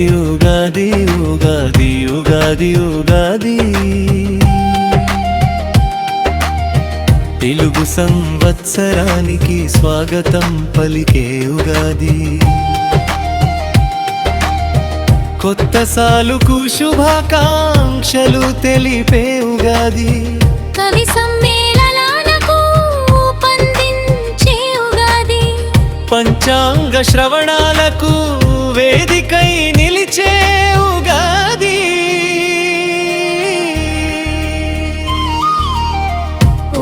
ఉగాది ఉగాది ఉగాది ఉగాది ఉగాది తెలుగు సంవత్సరానికి స్వాగతం పలికే ఉగాది కొత్త సాలుకు శుభాకాంక్షలు తెలిపే ఉగాది కవి సమ్మేళనాలకు పందించే ఉగాది పంచాంగ శ్రవణాలకు వేదికై నిలిచే ఉగాది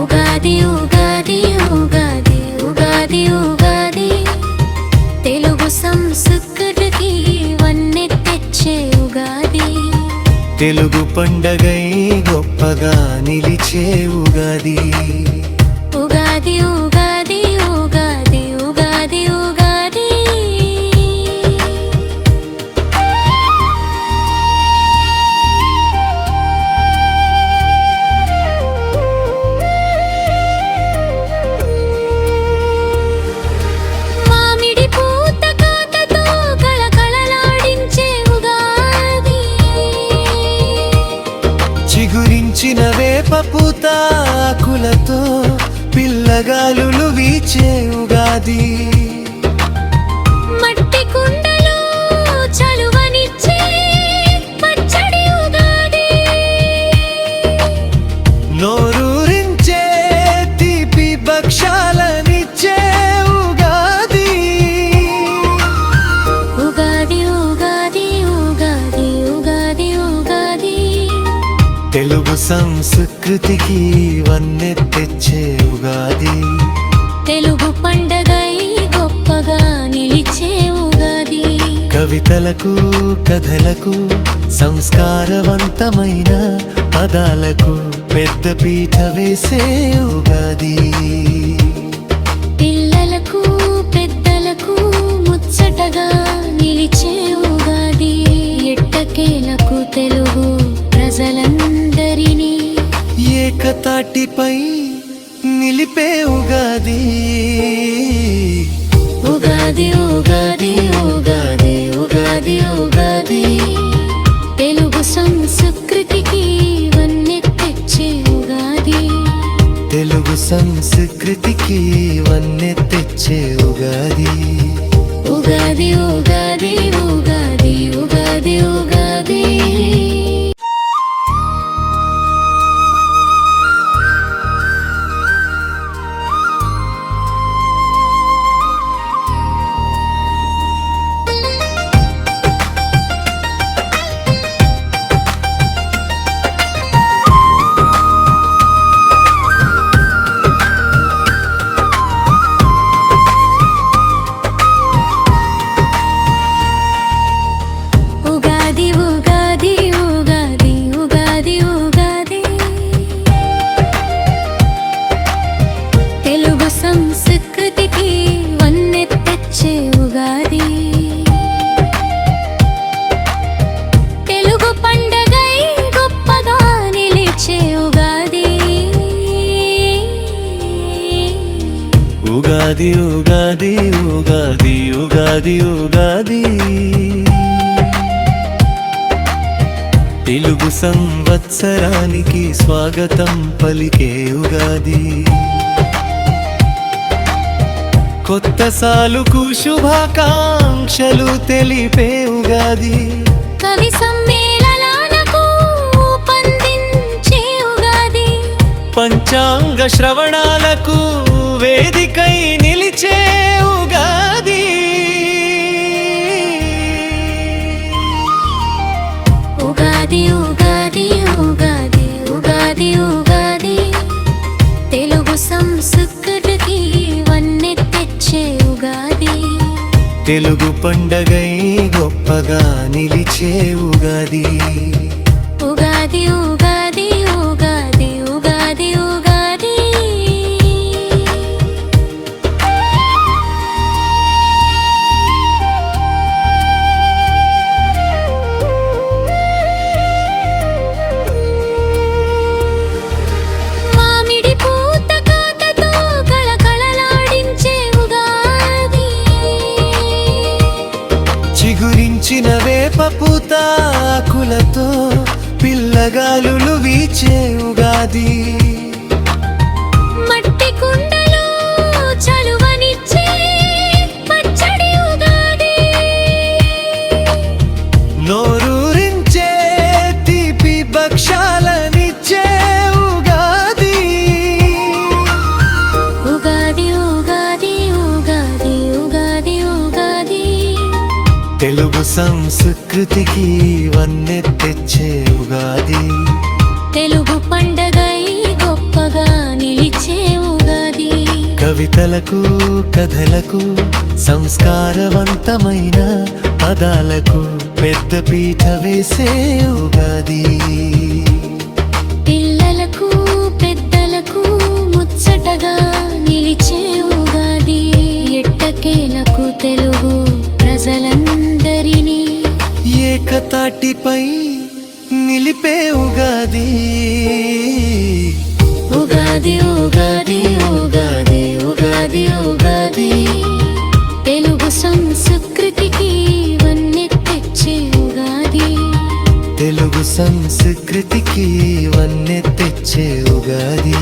ఉగాది ఉగాది ఉగాది ఉగాది ఉగాది తెలుగు సంస్కృతికి వన్నె తెచ్చే ఉగాది తెలుగు పండగై గొప్పగా నిలిచే ఉగాది ఉగాది ఉగాది ఉగాది ఉగాది ఉగాది మామిడి పూత కాతతో కళకళలాడించే ఉగాది చిగురించిన వేప పూతాకులతో పిల్లగాలులు వీచే ఉగాది మట్టి కుండలో చలువనిచ్చే పచ్చడి ఉగాది నోరూరించే తీపి భక్షాలనిచ్చే ఉగాది ఉగాది ఉగాది ఉగాది ఉగాది ఉగాది తెలుగు సంస్కృతికి వన్నె తెచ్చే ఉగాది తెలుగు పండగై గొప్పగా నిలిచే ఉగాది కవితలకు కథలకు సంస్కారవంతమైన పదాలకు పెద్ద పీట వేసే ఉగాది పిల్లలకు పెద్దలకు ముచ్చటగా నిలిచే ఉగాది ఎట్టకేలకు తెలుగు ప్రజలందరినీ ఏకతాటిపై నిలిపే ఉగాది ఉగాది ఉగాది ఉగాది ఉగాది ఉగాది తెలుగు సంస్కృతికి వన్నె తెచ్చే ఉగాది తెలుగు సంస్కృతికి వన్నె తెచ్చే ఉగాది ఉగాది ఉగాది ఉగాది ఉగాది ఉగాది ఉగాది ఉగాది ఉగాది ఉగాది ఉగాది తెలుగు సంస్కృతికి వన్నె తెచ్చే ఉగాది తెలుగు పండగై గొప్పగా నిలిచే ఉగాది ఉగాది ఉగాది ఉగాది ఉగాది ఉగాది తెలుగు సంవత్సరానికి స్వాగతం పలికే ఉగాది కొత్త సాలుకు శుభాకాంక్షలు తెలిపే ఉగాది కవి సమ్మేళనాలకు పందించే ఉగాది పంచాంగ శ్రవణాలకు వేదికై నిలిచే ఉగాది ఉగాది ఉగాది ఉగాది ఉగాది ఉగాది తెలుగు సంస్కృతికి వన్నె తెచ్చే ఉగాది తెలుగు పండగై గొప్పగా నిలిచే ఉగాది ఉగాది ఉగాది ఉగాది ఉగాది ఉగాది మామిడి పూత కాతతో కళకళలాడించే ఉగాది చిగురించిన వేప పిల్లగాలులు వీచే ఉగాది. మట్టి కుండలో చలువనిచ్చే పచ్చడి ఉగాది. నోరూరించే తీపి భక్షాలనిచ్చే ఉగాది. ఉగాది ఉగాది ఉగాది ఉగాది ఉగాది. తెలుగు సంస్కృతికి వన్నె తెచ్చే ఉగాది. తెలుగు పండగై గొప్పగా నిలిచే ఉగాది. కవితలకు కథలకు సంస్కారవంతమైన పదాలకు పెద్ద పీట వేసే ఉగాది. పిల్లలకు పెద్దలకు ముచ్చటగా నిలిచే ఉగాది. ఎట్టకేలకు తెలుగు ప్రజలందరినీ ఏకతాటిపై నిలిపే ఉగాది. ఉగాది ఉగాది ఉగాది ఉగాది ఉగాది. తెలుగు సంస్కృతికి వన్నె తెచ్చే ఉగాది. తెలుగు సంస్కృతికి వన్నె తెచ్చే ఉగాది.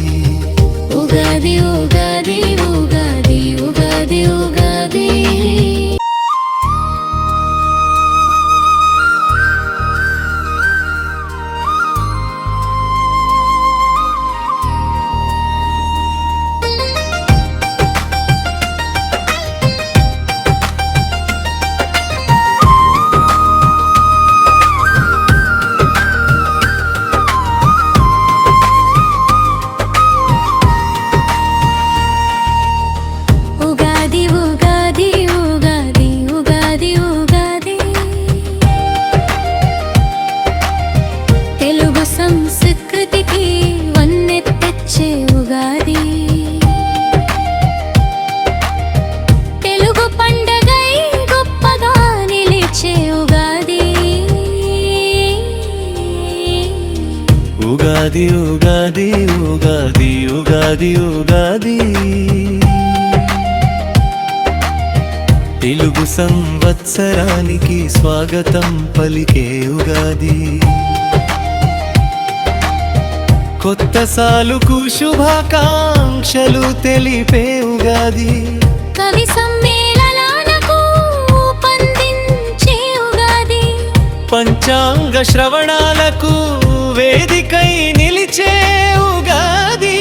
ఉగాది ఉగాది ఉగాది ఉగాది ఉగాది. సంస్కృతికి వన్నె తెచ్చే ఉగాది. తెలుగు పండగై గొప్పగా నిలిచే ఉగాది. ఉగాది ఉగాది ఉగాది ఉగాది ఉగాది. తెలుగు సంవత్సరానికి స్వాగతం పలికే ఉగాది. కొత్త సాలుకు శుభాకాంక్షలు తెలిపే ఉగాది. కవి సమ్మేళనాలకు పందించే ఉగాది. పంచాంగ శ్రవణాలకు వేదికై నిలిచే ఉగాది.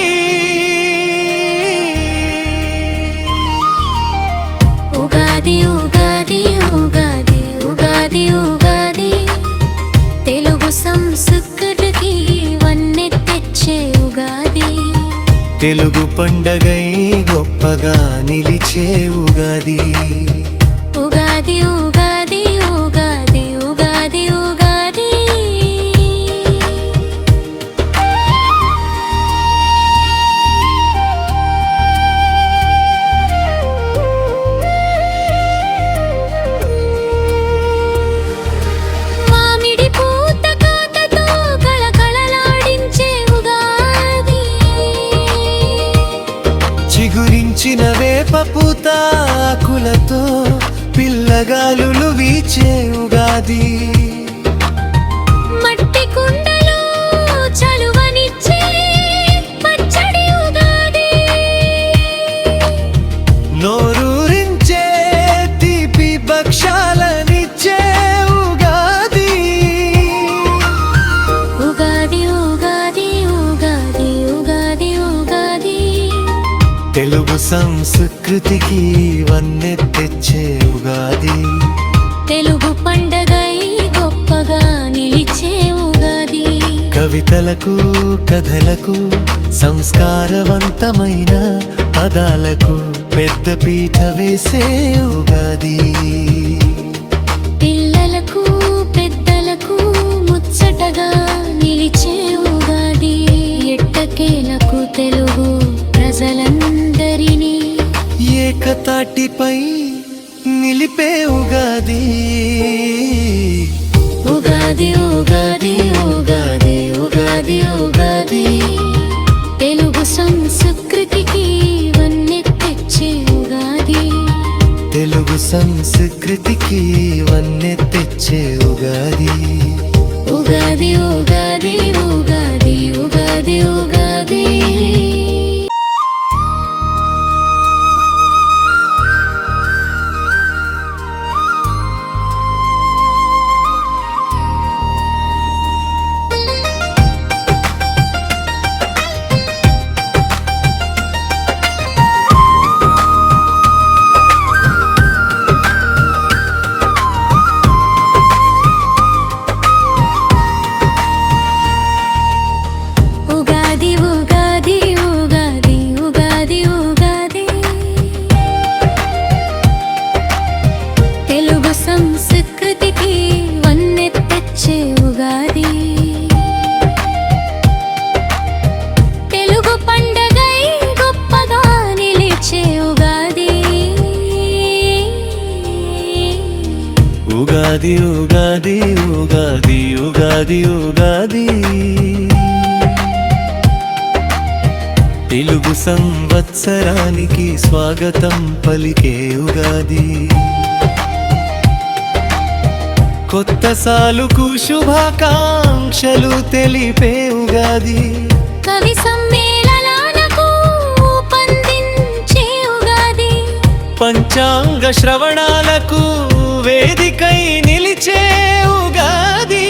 ఉగాది ఉగాది ఉగాది ఉగాది ఉగాది. తెలుగు సంస్కృతికి వన్నె తెచ్చే ఉగాది. తెలుగు పండగై గొప్పగా నిలిచే ఉగాది. ఉగాది ఉగాది ఉగాది ఉగాది ఉగాది. మామిడి పూత కాతతో కళకళలాడించే ఉగాది. చిగురించిన వేప పూత ఆకులతో పిల్లగాలులు వీచే ఉగాది. మట్టి కుండలో చలువనిచ్చే పచ్చడి ఉగాది. నోరూరించే తీపి భక్షాలనిచ్చే ఉగాది. ఉగాది ఉగాది ఉగాది ఉగాది ఉగాది. తెలుగు సంస్కృతికి వన్నె తెచ్చే ఉగాది. తెలుగు పండగై గొప్పగా నిలిచే ఉగాది. కవితలకు కథలకు సంస్కారవంతమైన పదాలకు పెద్ద పీట వేసే ఉగాది. పిల్లలకు పెద్దలకు ముచ్చటగా నిలిచే ఉగాది. ఎట్టకేలకు తెలుగు ప్రజలందరినీ ఏకతాటిపై నిలిపే ఉగాది. ఉగాది ఉగాది ఉగాది ఉగాది ఉగాది. తెలుగు సంస్కృతికి వన్నె తెచ్చే ఉగాది. తెలుగు సంస్కృతికి వన్నె తెచ్చే ఉగాది. ఉగాది ఉగాది ఉగాది ఉగాది ఉగాది ఉగాది ఉగాది ఉగాది ఉగాది ఉగాది తెలుగు సంస్కృతికి వన్నె తెచ్చే ఉగాది తెలుగు పండగై గొప్పగా నిలిచే ఉగాది ఉగాది ఉగాది ఉగాది ఉగాది ఉగాది తెలుగు సంవత్సరానికి స్వాగతం పలికే ఉగాది కొత్త సాలుకు శుభాకాంక్షలు తెలిపే ఉగాది కవి సమ్మేళనాలకు పందించే ఉగాది పంచాంగ శ్రవణాలకు వేదికై నిలిచే ఉగాది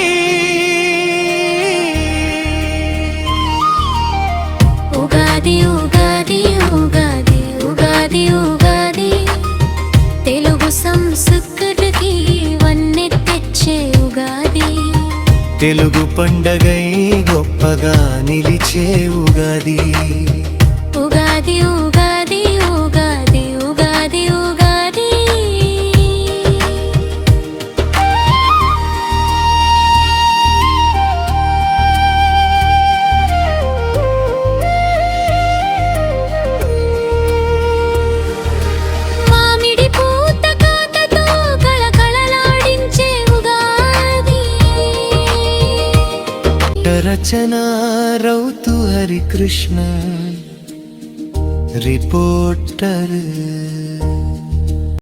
ఉగాది ఉగాది ఉగాది ఉగాది ఉగాది తెలుగు సంస్కృతికి వన్నె తెచ్చే ఉగాది తెలుగు పండగై గొప్పగా నిలిచే ఉగాది ఉగాది ఉగాది ఉగాది ఉగాది ఉగాది మామిడి పూత కాతతో కళకళలాడించే ఉగాది రచన రౌతు హరికృష్ణ రిపోర్టర్